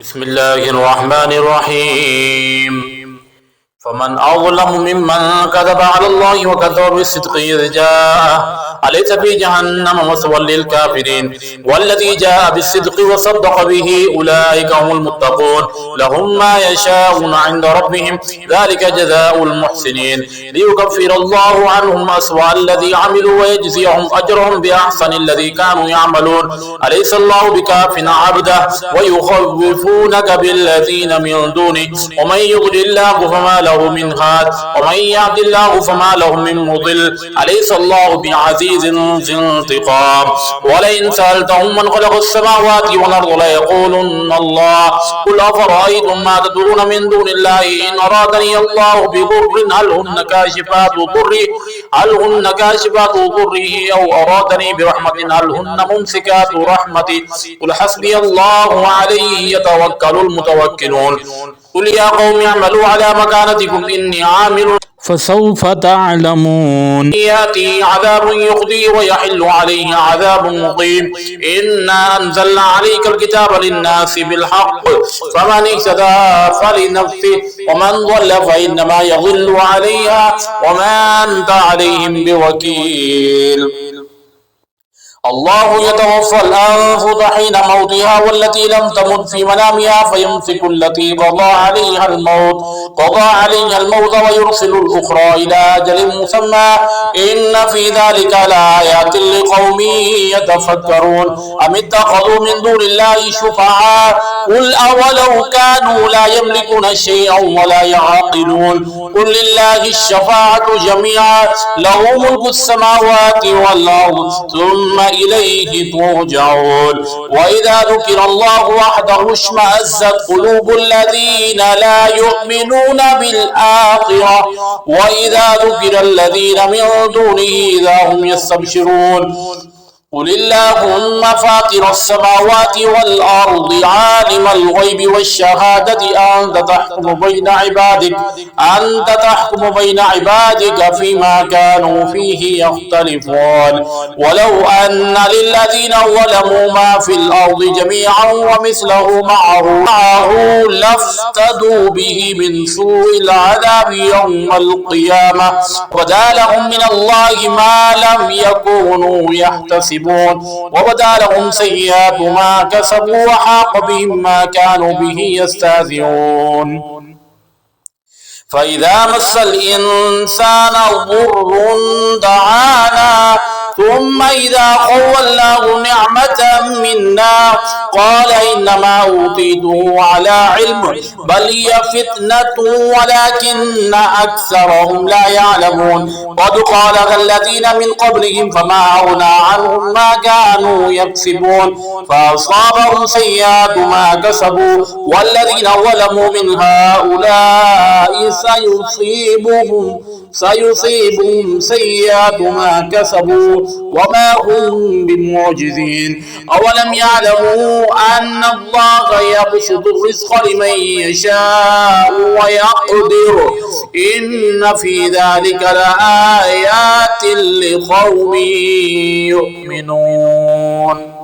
بسم الله الرحمن الرحيم فمن أظلم ممن كذب على الله وكذب بالصدق إذ جاءه أليس في جهنم مثوى للكافرين والذي جاء بالصدق وصدق به أولئك هم المتقون لهم ما يشاءون عند ربهم ذلك جزاء المحسنين ليكفر الله عنهم أسوأ الذي عملوا ويجزيهم أجرهم بأحسن الذي كانوا يعملون أليس الله بكاف عبده ويخوفونك بالذين من دونه ومن يضلل الله فما له من هاد ومن يهد الله فما له من مضل أليس الله بعزيز ذي انتقام ولئن سألتهم من خلق السماوات والأرض ليقولن الله قل أفرأيتم ما تدعون من دون الله إن أرادني الله بضر هل هن كاشفات ضره أو أرادني برحمة هل هن ممسكات رحمتي قل حسبي الله عليه يتوكل المتوكلون قل يا قوم اعملوا على مكانتكم إني عامل فسوف تعلمون يأتي عذاب يخزي ويحل عليه عذاب مقيم إنا أنزلنا عليك الكتاب للناس بالحق فمن اهتدى فلنفسه ومن ضل فإنما يضل عليها وما أنت عليهم بوكيل الله يتوفى الأنفس حين موتها والتي لم تمت في منامها فيمسك التي قضى عليها الموت ويرسل الأخرى إلى أجل مسمى إن في ذلك لآيات لقوم يتفكرون أم اتخذوا من دون الله شفعاء قل أولو كانوا لا يملكون شيئا ولا يعقلون قل لله الشفاعة جميعا له ملك السماوات والأرض ثم إليه ترجعون وإذا ذكر الله وحده اشمأزت قلوب الذين لا يؤمنون بالآخرة وإذا ذكر الذين من دونه إذا هم يستبشرون قل اللهم فاطر السماوات والأرض عالم الغيب والشهادة أنت تحكم بين عبادك فيما كانوا فيه يختلفون ولو أن للذين ظلموا ما في الأرض جميعا ومثله معه لافتدوا به من سوء العذاب يوم القيامة وبدا لهم من الله ما لم يكونوا يحتسبون وبدا لهم سيئات ما كسبوا وحاق بهم ما كانوا به يستهزئون فإذا مس الإنسان ضر دعانا ثم إذا خولناه نعمة منا قال إنما أوتيته على علم بل هي فتنة ولكن أكثرهم لا يعلمون قد قالها الذين من قبلهم فما أغنى عنهم ما كانوا يكسبون فأصابهم سيئات ما كسبوا والذين ظلموا من هؤلاء سيصيبهم سيئات ما كسبوا وما هم بمعجزين أولم يعلموا أن الله يبسط الرزق لمن يشاء ويقدر إن في ذلك لآيات لقوم يؤمنون